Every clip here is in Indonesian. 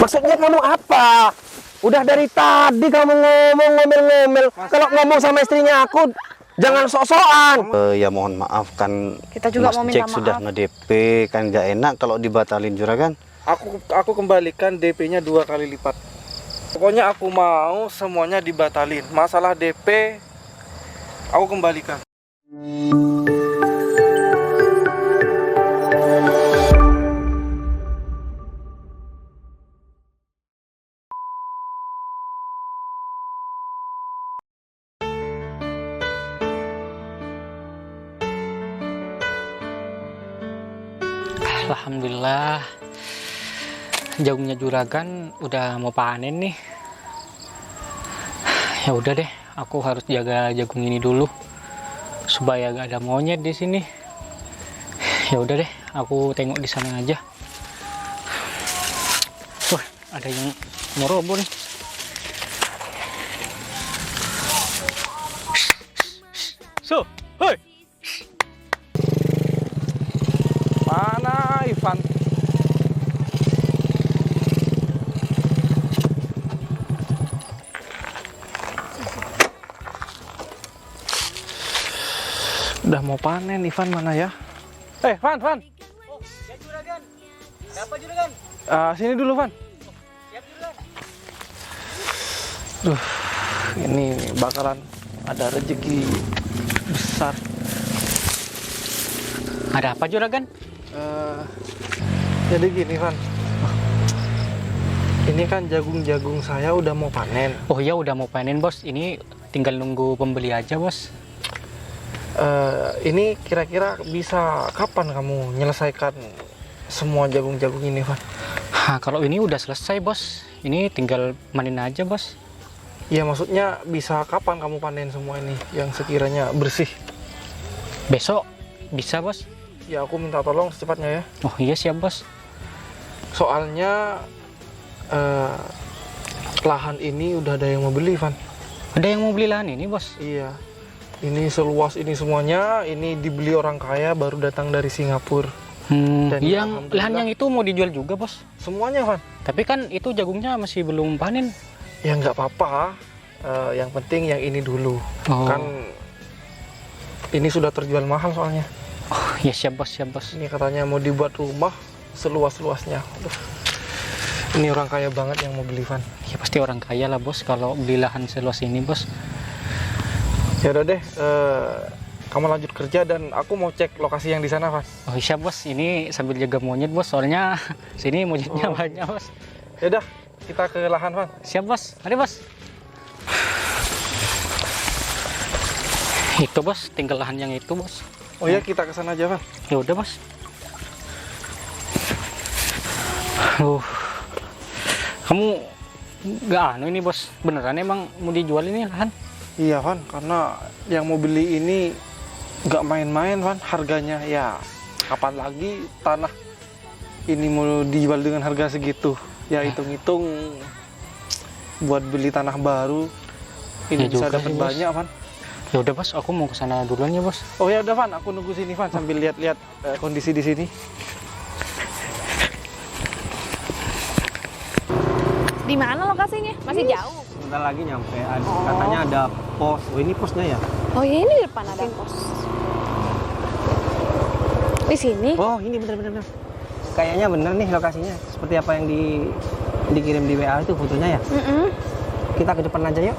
Maksudnya kamu apa? Udah dari tadi kamu ngomel-ngomel. Kalau ngomong sama istrinya aku, jangan sok-sokan. Ya mohon maaf kan. Kita juga Mas mau minta Jack sudah maaf. nge-DP kan nggak enak kalau dibatalin juragan. Aku kembalikan DP-nya 2 kali lipat. Pokoknya aku mau semuanya dibatalin. Masalah DP aku kembalikan. Alhamdulillah, jagungnya juragan udah mau panen nih. Ya udah deh, aku harus jaga jagung ini dulu supaya gak ada monyet di sini. Ya udah deh, aku tengok di sana aja. Wah, ada yang mau roboh nih. So, hoi. Mana Ivan? Udah mau panen Ivan, mana ya? Van. Oh, ya juragan. Ada apa juragan? Sini dulu Van. Siap juragan. Duh, ini bakalan ada rezeki besar. Ada apa juragan? Jadi gini Van, ini kan jagung-jagung saya udah mau panen. Oh ya udah mau panen bos, ini tinggal nunggu pembeli aja bos. Ini kira-kira bisa kapan kamu menyelesaikan semua jagung-jagung ini Van? Kalau ini udah selesai bos, ini tinggal panen aja bos. Ya maksudnya bisa kapan kamu panen semua ini yang sekiranya bersih? Besok bisa bos? Ya aku minta tolong secepatnya ya. Oh iya siap bos. Soalnya lahan ini udah ada yang mau beli Van. Ada yang mau beli lahan ini bos? Iya. Ini seluas ini semuanya, ini dibeli orang kaya baru datang dari Singapura. Dan Yang alhamdulillah- lahan yang itu mau dijual juga bos? Semuanya Van. Tapi kan itu jagungnya masih belum panen. Ya nggak apa-apa. Yang penting yang ini dulu. Oh. Kan ini sudah terjual mahal soalnya. Oh ya siap bos, siap bos. Ini katanya mau dibuat rumah seluas-luasnya. Aduh. Ini orang kaya banget yang mau beli Van. Ya pasti orang kaya lah bos kalau beli lahan seluas ini bos. Ya udah deh, kamu lanjut kerja dan aku mau cek lokasi yang di sana Van. Oh siap bos, ini sambil jaga monyet bos, soalnya sini monyetnya banyak bos. Ya udah, kita ke lahan Van. Siap bos, mari bos. Itu bos, tinggal lahan yang itu bos. Oh ya, kita ke sana aja Van. Ya udah bos. Kamu nggak anu ini bos, beneran emang mau dijual ini lahan? Iya Van, karena yang mau beli ini nggak main-main Van, harganya ya kapan lagi tanah ini mau dijual dengan harga segitu. Ya hitung-hitung buat beli tanah baru ini Ya bisa juga dapat sih, Bos. banyak Van. Ya udah bos, aku mau ke sana duluan ya bos. Oh ya udah Van, aku nunggu sini Van sambil lihat-lihat kondisi di sini. Di mana lokasinya? Masih jauh. Sebentar lagi nyampe. Katanya ada pos. Oh ini posnya ya? Oh ya ini di depan ada pos. Di sini? Oh ini bener. Kayaknya bener nih lokasinya. Seperti apa yang dikirim di WA itu fotonya ya? Kita ke depan aja yuk.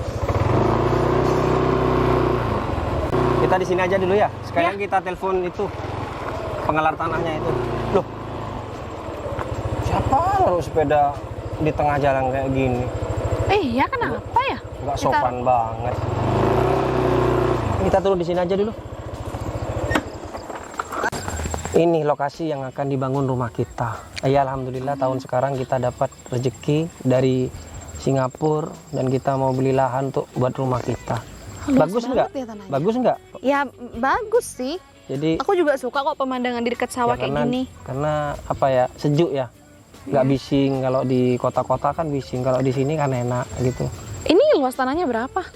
Kita di sini aja dulu ya. Sekarang kita telepon itu pengelar tanahnya itu. Loh, siapa naruh sepeda di tengah jalan kayak gini? Iya kenapa ya? Nggak sopan banget. Kita turun di sini aja dulu. Ini lokasi yang akan dibangun rumah kita. Ya alhamdulillah tahun sekarang kita dapat rezeki dari Singapura dan kita mau beli lahan untuk buat rumah kita. Luas Bagus banget nggak? ya tanahnya. Bagus nggak? Ya bagus sih. Jadi Aku juga suka kok pemandangan di dekat sawah ya kayak gini. karena apa ya, sejuk ya. Nggak bising. Kalau di kota-kota kan bising. Kalau di sini kan enak gitu. Ini luas tanahnya berapa?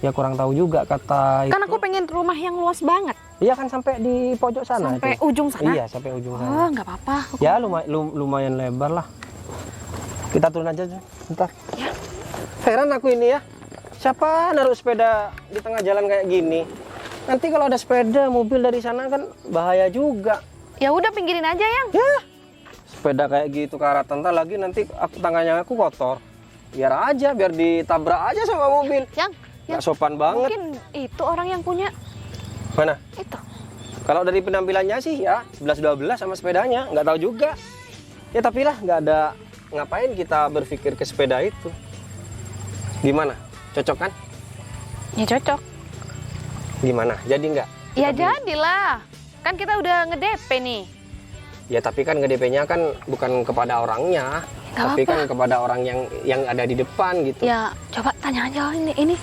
Ya kurang tahu juga kata Kan itu. aku pengen rumah yang luas banget. Iya kan sampai di pojok sana. Sampai itu. ujung sana. Iya sampai ujung sana. Oh nggak apa-apa. Ya lumayan lebar lah. Kita turun aja, bentar. Heran aku ini ya. Siapa naruh sepeda di tengah jalan kayak gini? Nanti kalau ada sepeda, mobil dari sana kan bahaya juga. Ya udah pinggirin aja, Yang. Ya, sepeda kayak gitu karatan, ntar lagi nanti tangannya aku kotor. Biar aja, biar ditabrak aja sama mobil. Yang Nggak sopan banget. mungkin itu orang yang punya Mana? itu. Kalau dari penampilannya sih ya 11-12 sama sepedanya, nggak tahu juga. Ya tapi lah, nggak ada ngapain kita berpikir ke sepeda itu. Gimana? Cocok kan? Ya cocok. Gimana? Jadi nggak? Ya jadilah. Kan kita udah nge-DP nih. Ya tapi kan nge-DP-nya kan bukan kepada orangnya, Nggak tapi apa-apa. kan kepada orang yang ada di depan gitu. Ya coba tanya aja ini.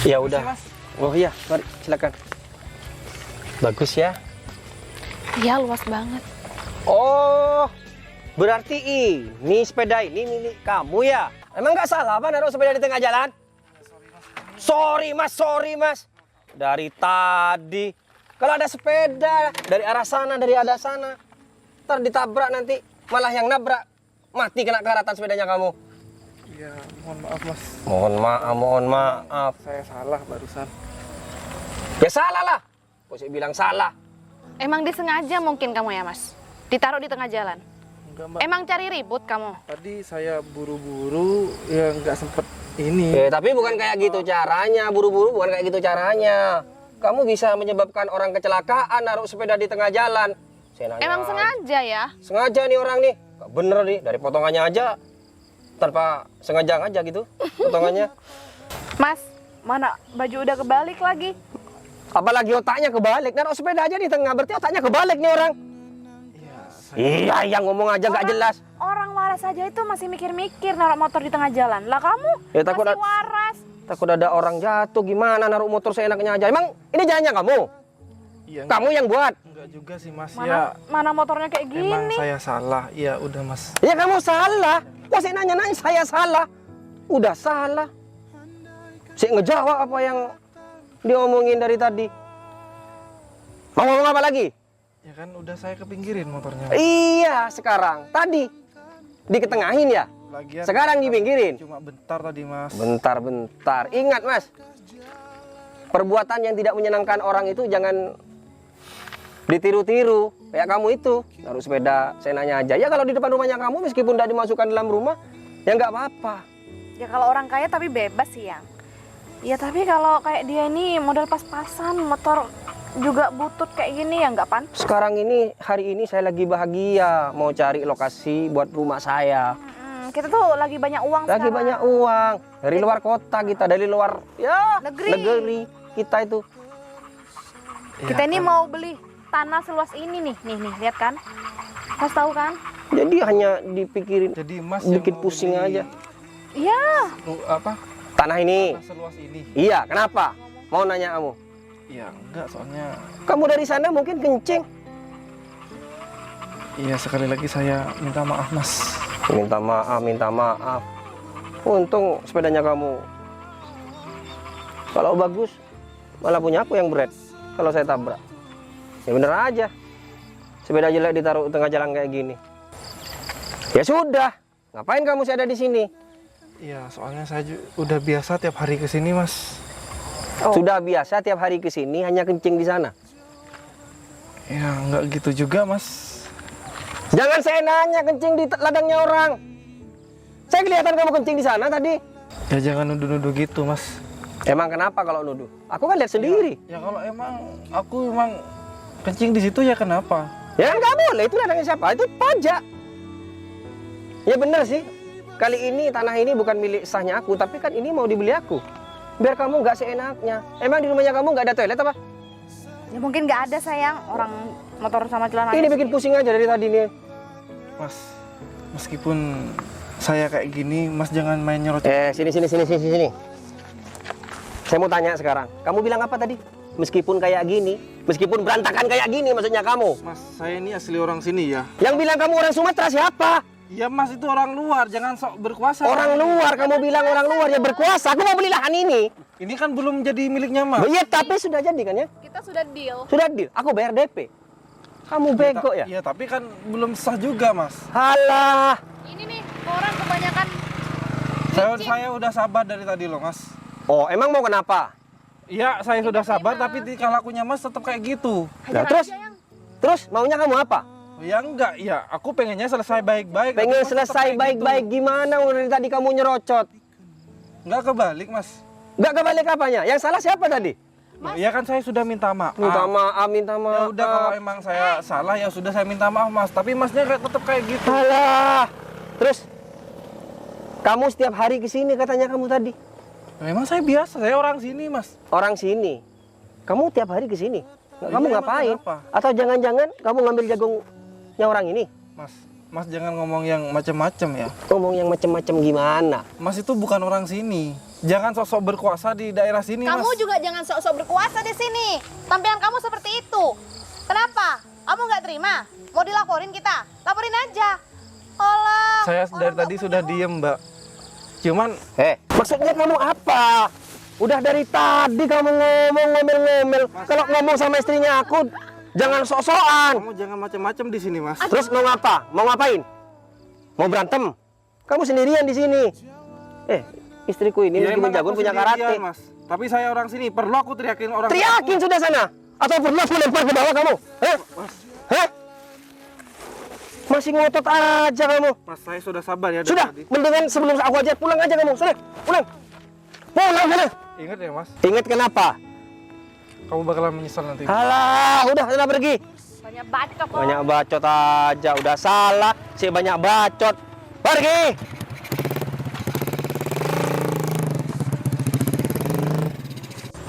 Ya udah. Oh iya, mari silakan. Bagus ya. Iya luas banget. Oh, berarti ini sepeda ini milik kamu ya? Emang nggak salah apa naruh sepeda di tengah jalan? Sorry mas. Dari tadi, kalau ada sepeda dari arah sana, dari arah sana, ntar ditabrak nanti, malah yang nabrak mati kena karatan sepedanya kamu. Ya, mohon maaf mas. Mohon maaf. Saya salah barusan. Ya salah lah. Kok saya bilang salah? Emang disengaja mungkin kamu ya, Mas? Ditaruh di tengah jalan. Enggak mbak. Emang cari ribut kamu? Tadi saya buru-buru, ya nggak sempet ini. Tapi bukan kayak gitu caranya, buru-buru bukan kayak gitu caranya. Kamu bisa menyebabkan orang kecelakaan naruh sepeda di tengah jalan. Saya nanya, Emang sengaja ya? sengaja nih orang nih. Nggak bener nih, dari potongannya aja tanpa sengaja aja gitu potongannya. Mas, mana baju udah kebalik lagi? Apalagi otaknya kebalik, naruh sepeda aja di tengah, berarti otaknya kebalik nih orang. Iya, yang ngomong aja nggak jelas. Orang waras aja itu masih mikir-mikir naruh motor di tengah jalan. Lah kamu Ya, takut masih waras. Takut ada orang jatuh, gimana naruh motor seenaknya aja. Emang ini jalannya kamu? Iya, Kamu yang buat? enggak juga sih mas. Ya, Mana motornya kayak emang gini? saya salah. Ya udah mas. Ya kamu salah. Kok saya nanya-nanya saya salah? Udah salah. Saya ngejawab apa yang diomongin dari tadi. Mau ngomong apa lagi? Ya kan udah saya kepinggirin motornya. Iya, sekarang. Tadi diketengahin ya? Lagian Sekarang dipinggirin. cuma bentar tadi mas. Bentar. Ingat mas, perbuatan yang tidak menyenangkan orang itu jangan ditiru-tiru. Kayak kamu itu, naruh sepeda, saya nanya aja. Ya kalau di depan rumahnya kamu meskipun tidak dimasukkan dalam rumah, ya nggak apa-apa. Ya kalau orang kaya tapi bebas sih, Yang. Ya tapi kalau kayak dia ini modal pas-pasan, motor juga butut kayak gini ya nggak pantas. Sekarang ini, hari ini saya lagi bahagia mau cari lokasi buat rumah saya. Kita tuh lagi banyak uang Lagi sekarang. banyak uang dari luar kota kita, dari luar ya Negeri. kita itu. Kita ini mau beli tanah seluas ini nih, lihat kan? Mas tahu kan? Jadi hanya dipikirin, Jadi mas bikin yang mau pusing beli aja. Iya. Apa? Tanah ini, Tanah seluas ini. iya kenapa? Mau nanya kamu? Ya enggak, soalnya Kamu dari sana mungkin kencing. iya sekali lagi saya minta maaf mas. Minta maaf. Untung sepedanya kamu. Kalau bagus, malah punya aku yang berat. Kalau saya tabrak. Ya bener aja. Sepeda jelek ditaruh tengah jalan kayak gini. Ya sudah. Ngapain kamu sih ada di sini? Iya, soalnya saya udah biasa tiap hari ke sini mas. Sudah biasa tiap hari ke sini hanya kencing di sana. Ya enggak gitu juga mas. Jangan saya nanya kencing di ladangnya orang. Saya kelihatan kamu kencing di sana tadi. Ya jangan nuduh-nuduh gitu mas. Emang kenapa kalau nuduh? Aku kan lihat sendiri. Ya kalau aku emang kencing di situ ya kenapa? Ya nggak boleh, itu ladangnya siapa? Itu pajak. Ya bener sih. Kali ini tanah ini bukan milik sahnya aku, tapi kan ini mau dibeli aku. Biar kamu nggak seenaknya. Emang di rumahnya kamu nggak ada toilet apa? Ya mungkin nggak ada sayang, orang motor sama celana. Ini bikin pusing aja dari tadi nih. Mas, meskipun saya kayak gini, mas jangan main nyerocok. Sini. Saya mau tanya sekarang. Kamu bilang apa tadi? Meskipun kayak gini, meskipun berantakan kayak gini maksudnya kamu. Mas, saya ini asli orang sini ya. Yang bilang kamu orang Sumatera siapa? Ya mas, itu orang luar, jangan sok berkuasa. Orang luar, kamu bilang orang luar ya berkuasa. Aku mau beli lahan ini. Ini kan belum jadi miliknya mas. Iya, tapi sudah jadi kan ya? Kita sudah deal. Sudah deal. Aku bayar DP. Kamu bego ya? Iya, tapi kan belum sah juga mas. Halah. Ini nih, orang kebanyakan Saya udah sabar dari tadi loh, Mas. Oh, emang mau kenapa? Iya, saya sudah sabar, tapi tingkah lakunya Mas tetap kayak gitu. Nah, terus maunya kamu apa? Ya enggak, ya aku pengennya selesai baik-baik. tapi Pengen Mas tetap selesai kayak baik-baik gimana? Udah dari tadi kamu nyerocot. gitu. Enggak kebalik, Mas. Nggak kebalik apanya? Yang salah siapa tadi? Loh, ya kan saya sudah minta maaf. Minta maaf, minta Ya maaf. udah kalau emang saya salah ya sudah saya minta maaf, Mas. Tapi Masnya tetap kayak gitu. Alah. Terus kamu setiap hari ke sini katanya kamu tadi. Memang saya biasa, saya orang sini, Mas. Orang sini. Kamu tiap hari ke sini. Kamu Iya, ngapain? emang kenapa? Atau jangan-jangan kamu ngambil jagungnya orang ini? Mas jangan ngomong yang macam-macam ya. Ngomong yang macam-macam gimana? Mas itu bukan orang sini. Jangan sosok berkuasa di daerah sini, Kamu Mas. juga jangan sok-sok berkuasa di sini. Tampilan kamu seperti itu. Kenapa? Kamu nggak terima? Mau dilaporin kita? Laporin aja. Olah. Saya dari tadi sudah diem, Mbak. Cuman Maksudnya kamu apa? Udah dari tadi kamu ngomong ngomel-ngomel. Kalau ngomong sama istrinya aku, jangan sok-sokan. kamu jangan macam-macam di sini, Mas. Terus mau ngapa? Mau ngapain? Mau berantem? Kamu sendirian di sini. Istriku ini Ya, meskipun emang jago aku punya sendirian, karate. Mas. Tapi saya orang sini, perlu aku teriakin orang Teriakin sudah sana. Atau perlu aku lempar ke bawah kamu? Hah? Masih ngotot aja kamu. Mas, saya sudah sabar ya dari Sudah, tadi. mendingan sebelum aku aja pulang aja kamu. Sudah, pulang. Pulang sana. Ingat ya, Mas. Ingat kenapa? Kamu bakalan menyesal nanti. Alah, udah sana pergi. Banyak bacot loh. Banyak bacot aja, udah salah. Si banyak bacot. Pergi.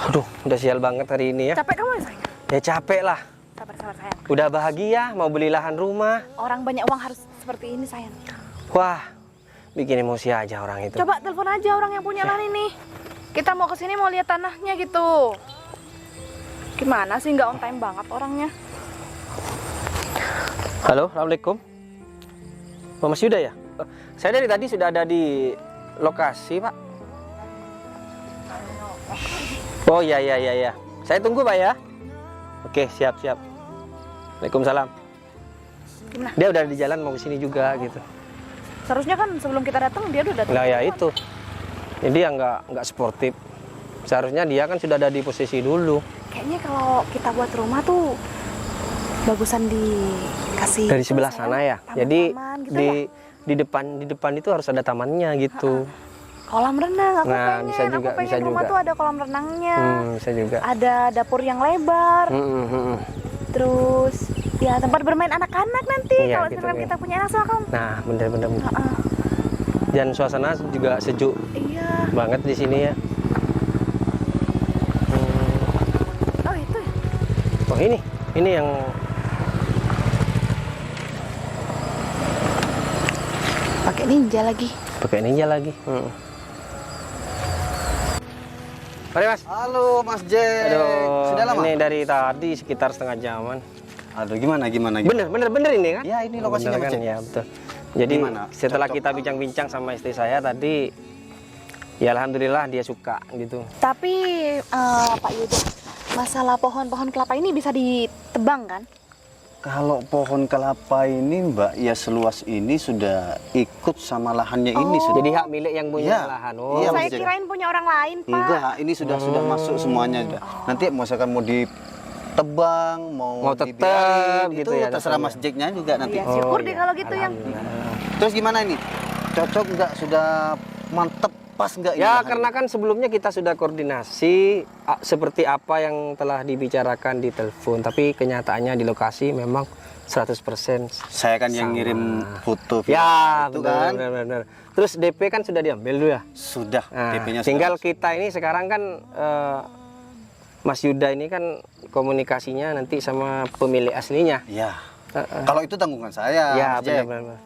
Aduh, udah sial banget hari ini ya. Capek kamu ya, sayang? Ya capek lah. Sabar sayang. Udah bahagia, mau beli lahan rumah. Orang banyak uang harus seperti ini sayang. Wah, bikin emosi aja orang itu. Coba telepon aja orang yang punya lahan ini. Kita mau kesini mau lihat tanahnya gitu. Gimana sih nggak on time banget orangnya? Halo, Assalamualaikum. Oh, Mas Yuda ya? Saya dari tadi sudah ada di lokasi, Pak. Oh iya. Saya tunggu, Pak ya. Oke, siap. Waalaikumsalam. Gimana? Dia udah di jalan mau ke sini juga gitu. Seharusnya kan sebelum kita datang dia udah datang. Nah ya itu. Jadi dia nggak sportif. Seharusnya dia kan sudah ada di posisi dulu. Kayaknya kalau kita buat rumah tuh bagusan dikasih Dari itu, sebelah sayang. sana ya. Taman-taman Jadi gitu di ya? di depan itu harus ada tamannya gitu. Kolam renang aku Nah, pengen. bisa juga, aku pengen bisa rumah juga. tuh ada kolam renangnya. Bisa juga. Ada dapur yang lebar. Terus ya tempat bermain anak-anak nanti Iya, kalau gitu misalkan kan. kita punya anak soal kamu. Nah, bener. Heeh. Dan suasana juga sejuk Iya. banget di sini ya. Oh itu ya. Oh ini yang Pakai ninja lagi. pakai ninja lagi. Mari Mas. Halo Mas Jack. Aduh, Sudah lama? ini dari tadi sekitar setengah jaman. Aduh, gimana? Bener ini kan? Ya, ini lokasinya Bener Mas kan? Jack. Ya betul. Jadi Gimana? setelah Cocok kita apa? bincang-bincang sama istri saya tadi, ya alhamdulillah dia suka gitu. Tapi Pak Yuda, masalah pohon-pohon kelapa ini bisa ditebang kan? Kalau pohon kelapa ini Mbak, ya seluas ini sudah ikut sama lahannya ini sudah. Jadi hak milik yang punya Iya. lahan. Iya, Saya Mas Jack. kirain punya orang lain, Pak. Enggak, ini sudah masuk semuanya. Nanti misalkan mau ditebang, mau tetep dibiarin, gitu itu ya, terserah tetep Mas Jacknya juga nanti. Iya, syukur deh iya. kalau gitu yang. Terus gimana ini? Cocok nggak? Sudah mantep, pas nggak? ini Ya lahannya? karena kan sebelumnya kita sudah koordinasi seperti apa yang telah dibicarakan di telepon, tapi kenyataannya di lokasi memang 100%. Saya kan yang sama. ngirim foto Ya, itu kan. benar. Terus DP kan sudah diambil dulu ya. Sudah, Nah, DP-nya tinggal kita ini sekarang kan Mas Yuda ini kan komunikasinya nanti sama pemilik aslinya. Ya. Kalau itu tanggungan saya. Ya Mas Jack. benar.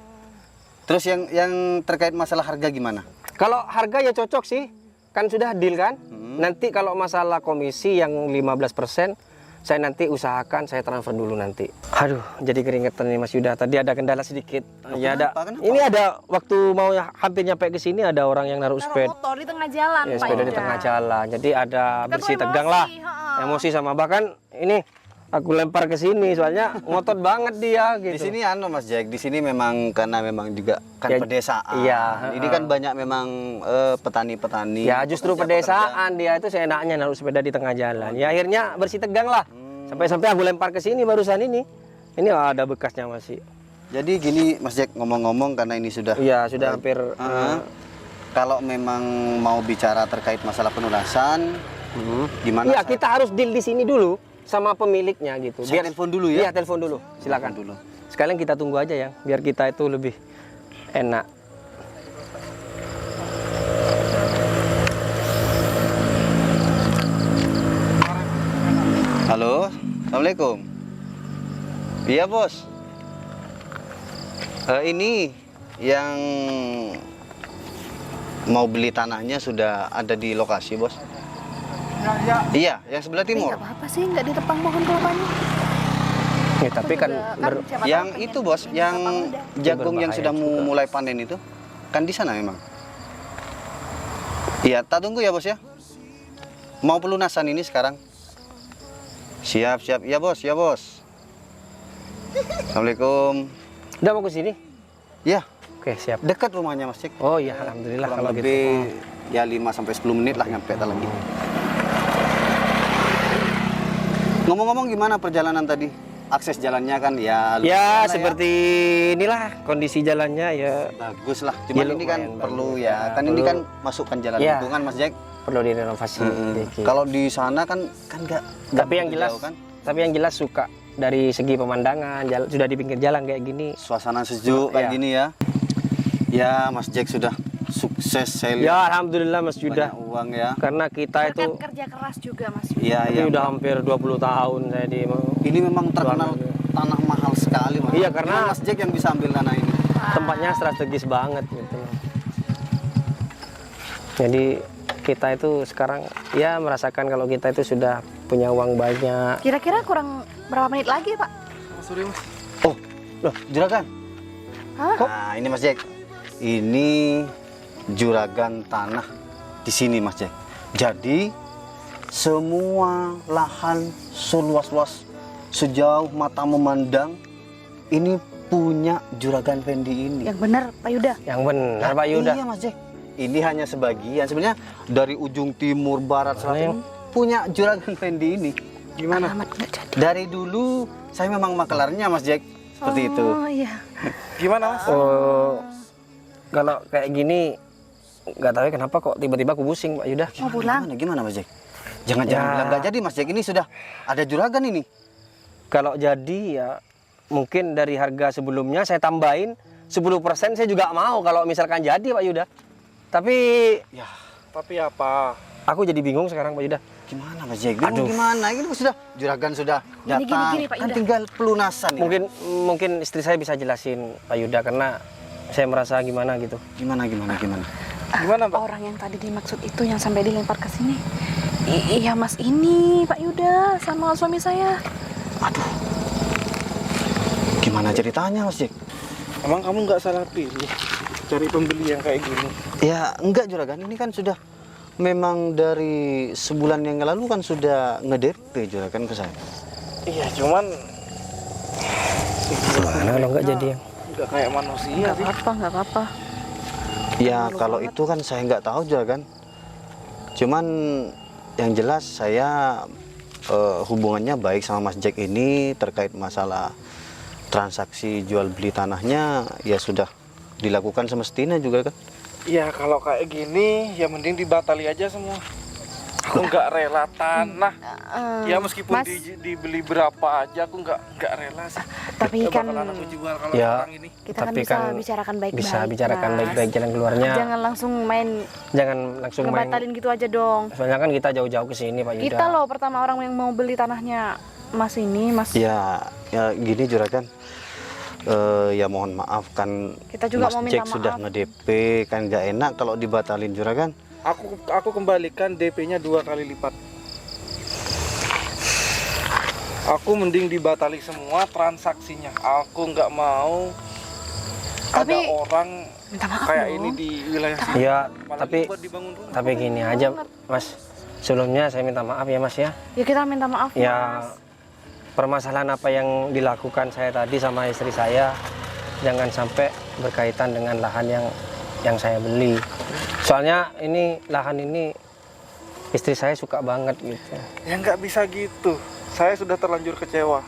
Terus yang terkait masalah harga gimana? Kalau harga ya cocok sih, kan sudah deal kan. Nanti kalau masalah komisi yang 15%, saya nanti usahakan saya transfer dulu nanti. Aduh, jadi keringetan nih Mas Yuda. Tadi ada kendala sedikit. Ya ada. kenapa? Ini ada waktu mau hampir nyampe ke sini ada orang yang naruh Taruh sepeda. motor di tengah jalan, Ya, Pak sepeda di Yuda. tengah jalan. Jadi ada Kita tuh bersih emosi, tegang lah. heeh. Emosi sama bahkan ini aku lempar ke sini soalnya ngotot banget dia gitu. Di sini Mas Jack, di sini memang karena memang juga kan Ya, pedesaan. iya, Ini kan banyak memang petani-petani. Ya justru pedesaan dia itu seenaknya naruh sepeda di tengah jalan. Ya akhirnya bersih tegang lah. Sampai-sampai aku lempar ke sini barusan ini. Ini ada bekasnya masih. Jadi gini Mas Jack, ngomong-ngomong karena ini sudah Iya, sudah hampir kalau memang mau bicara terkait masalah penunasan, gimana? Iya, kita harus deal di sini dulu sama pemiliknya gitu. Saya telepon dulu ya. Iya, telepon dulu. Silakan Telepon dulu. Sekalian kita tunggu aja ya, biar kita itu lebih enak. Halo, Assalamualaikum. Iya bos. Ini yang mau beli tanahnya sudah ada di lokasi bos. Iya, yang sebelah timur. Nggak apa-apa sih, nggak ditepang pohon kelapanya. Ya, tapi kan siapa tahu Yang pengen itu bos, yang apa udah. jagung yang Berbahaya sudah juga. mulai panen itu, kan di sana memang. Iya, tak tunggu ya bos ya. Mau pelunasan ini sekarang. Siap, siap. Iya bos, ya bos. Assalamualaikum. udah mau ke sini? Ya, Oke, siap. dekat rumahnya Mas Cik. Oh iya, alhamdulillah Kurang kalau gitu. lebih ya 5 sampai 10 menit lah nyampe tak lagi. Ngomong-ngomong gimana perjalanan tadi? Akses jalannya kan ya lumayan Ya, lah seperti inilah kondisi jalannya ya. bagus lah. Cuman Ya, ini kan lumayan perlu bagus. ya. Ya, Kan ini perlu. kan masukkan jalan Ya. lingkungan Mas Jack. Perlu direnovasi dikit. Kalau di sana kan nggak Tapi yang begitu jelas jauh kan. tapi yang jelas suka dari segi pemandangan, sudah di pinggir jalan kayak gini. Suasana sejuk kayak Ya. gini ya. Ya Mas Jack sudah sukses saya lihat. Ya, alhamdulillah Mas Yuda. Banyak uang ya. Karena kita itu Berkat kerja keras juga Mas Yuda. Iya, ini iya. udah hampir 20 tahun saya di Ini memang terkenal tanah mahal sekali Mas. Iya, karena- Gimana Mas Jack yang bisa ambil tanah ini. tempatnya strategis banget gitu. Jadi kita itu sekarang ya merasakan kalau kita itu sudah punya uang banyak. Kira-kira kurang berapa menit lagi Pak? Sore mas. Oh, loh, juragan. Hah? Nah, ini Mas Jack. Ini juragan tanah di sini Mas Jack. Jadi semua lahan seluas-luas sejauh mata memandang ini punya juragan Fendi ini. Yang benar Pak Yuda. Yang benar Pak Yuda. Iya Mas Jack. Ini hanya sebagian. Sebenarnya dari ujung timur, barat, selatan Yang- punya juragan Fendi ini. Gimana? Alamat nggak jadi. Dari dulu saya memang makelarnya Mas Jack. Seperti itu. Oh iya. Gimana mas? Oh, kalau kayak gini nggak tahu ya kenapa kok tiba-tiba aku pusing Pak Yuda. Mau pulang? Gimana Mas Jack? Jangan-jangan Ya. bilang nggak jadi Mas Jack, ini sudah ada juragan ini. Kalau jadi ya mungkin dari harga sebelumnya saya tambahin 10%, saya juga mau kalau misalkan jadi Pak Yuda. Tapi Ya, Tapi apa? aku jadi bingung sekarang Pak Yuda. gimana Mas Jack? Bingung Aduh. gimana? Ini sudah juragan sudah Gini, datang. gini, Pak Kan Yuda. tinggal pelunasan ya. Mungkin istri saya bisa jelasin Pak Yuda karena saya merasa gimana gitu. Gimana? Gimana Pak? Orang yang tadi dimaksud itu yang sampai dilempar ke sini. Iya Mas ini Pak Yuda sama suami saya. Aduh. Gimana ceritanya Mas Jack? Emang kamu nggak salah pilih cari pembeli yang kayak gini? Ya enggak juragan, ini kan sudah memang dari sebulan yang lalu kan sudah nge-DP juragan ke saya. Iya cuman Gimana kalau nggak jadi yang nggak kayak manusia Nggak sih. apa-apa, nggak apa-apa. Ya kalau itu kan saya nggak tahu juragan. Cuman yang jelas saya hubungannya baik sama Mas Jack ini terkait masalah transaksi jual beli tanahnya ya sudah dilakukan semestinya juga kan. Ya kalau kayak gini ya mending dibatali aja semua. Aku nggak rela tanah. Ya meskipun Mas, dibeli berapa aja aku nggak rela sih. tapi Ya, kan bakalan aku jual kalau Ya. orang ini. kita kan tapi bisa bicarakan baik-baik. bisa bicarakan Mas. baik-baik jalan keluarnya. Jangan langsung main Jangan langsung main. ngebatalin gitu aja dong. Soalnya kan kita jauh-jauh ke sini Pak Yuda. Kita loh pertama orang yang mau beli tanahnya Mas ini, Mas. Ya gini juragan. Ya mohon maaf kan Kita juga Mas mau minta Jack sudah maaf. nge-DP kan nggak enak kalau dibatalin juragan. Aku kembalikan DP-nya 2 kali lipat. Aku mending dibatali semua transaksinya. Aku nggak mau Tapi- ada orang Minta maaf kayak loh. ini di wilayah sini. Ya, Apalagi tapi buat dibangun rumah. tapi gini aja Mas. Sebelumnya saya minta maaf ya Mas ya. Ya kita minta maaf, Ya Mas. permasalahan apa yang dilakukan saya tadi sama istri saya jangan sampai berkaitan dengan lahan yang saya beli. Soalnya ini lahan ini istri saya suka banget gitu. Ya nggak bisa gitu. Saya sudah terlanjur kecewa.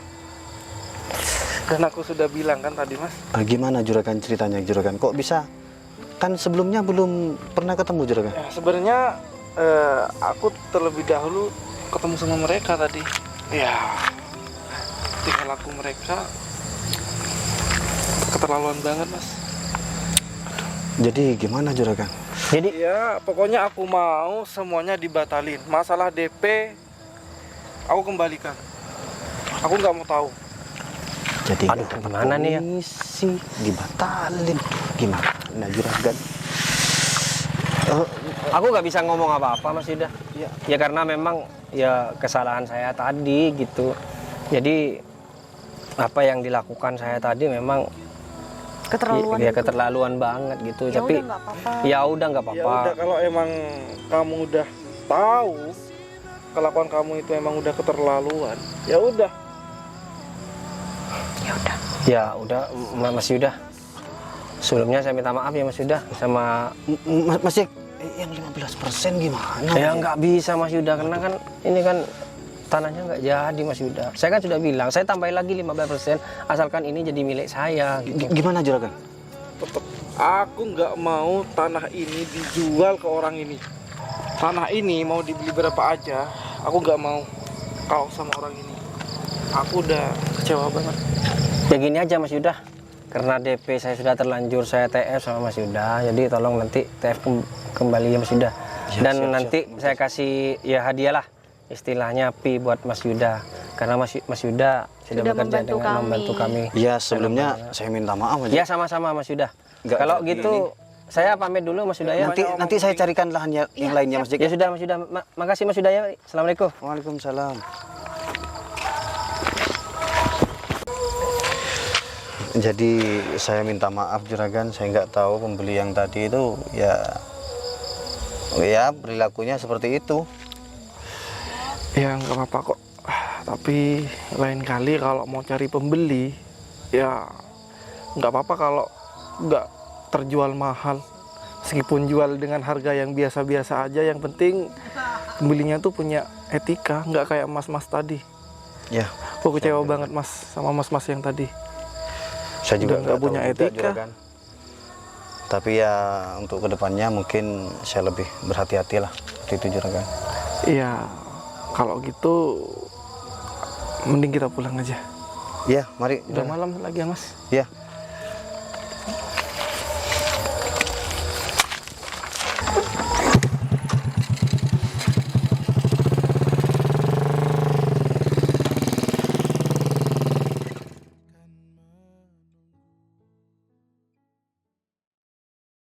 Dan aku sudah bilang kan tadi mas. Gimana Juragan ceritanya Juragan? Kok bisa? Kan sebelumnya belum pernah ketemu Juragan. Ya, sebenarnya aku terlebih dahulu ketemu sama mereka tadi. Ya, tinggal laku mereka keterlaluan banget mas. Jadi gimana Juragan? Jadi Ya pokoknya aku mau semuanya dibatalin. Masalah DP aku kembalikan. Aku nggak mau tahu. Jadi Aduh, gimana nih ya? sih dibatalin? Gimana Juragan? aku nggak bisa ngomong apa-apa Mas Yuda. Ya karena memang ya kesalahan saya tadi gitu. Jadi apa yang dilakukan saya tadi memang Keterlaluan. ya keterlaluan banget gitu. Ya Tapi udah nggak apa-apa. ya udah nggak Ya apa-apa. udah kalau emang kamu udah tahu kelakuan kamu itu emang udah keterlaluan, ya udah. Ya udah Mas Yuda. Sebelumnya saya minta maaf ya Mas Yuda sama Mas Jack, yang 15% gimana? ya nggak bisa Mas Yuda karena kan ini kan tanahnya nggak jadi Mas Yuda. Saya kan sudah bilang saya tambahin lagi 15% asalkan ini jadi milik saya gitu. Gimana Juragan? Tetep aku nggak mau tanah ini dijual ke orang ini. Tanah ini mau dibeli berapa aja, aku nggak mau kalau sama orang ini. Aku udah kecewa banget. Ya gini aja Mas Yuda, karena DP saya sudah terlanjur saya TF sama Mas Yuda, jadi tolong nanti TF kembali ya Mas Yuda. Ya, Dan siap, nanti saya kasih ya hadiah lah, istilahnya pi buat Mas Yuda, karena Mas Yuda sudah bekerja membantu dengan membantu kami. Ya sebelumnya saya minta maaf aja. Ya sama-sama Mas Yuda. Nggak Kalau jadi gitu saya pamit dulu Mas Yuda ya. Nanti saya carikan lahan yang lainnya Mas Jack. Ya sudah Mas Yuda, makasih Mas Yuda ya. Assalamualaikum. Waalaikumsalam. Jadi saya minta maaf Juragan, saya nggak tahu pembeli yang tadi itu ya perilakunya seperti itu. Ya nggak apa-apa kok. Tapi lain kali kalau mau cari pembeli, ya nggak apa-apa kalau nggak terjual mahal. Meskipun jual dengan harga yang biasa-biasa aja, yang penting pembelinya tuh punya etika, nggak kayak mas-mas tadi. Ya, Aku kecewa banget mas sama mas-mas yang tadi. saya juga Udah nggak nggak punya tahu juga, etika. Juragan. Tapi ya untuk kedepannya mungkin saya lebih berhati-hati lah seperti itu Juragan. Iya, kalau gitu mending kita pulang aja. Ya, mari. Udah malam lagi ya mas. Ya,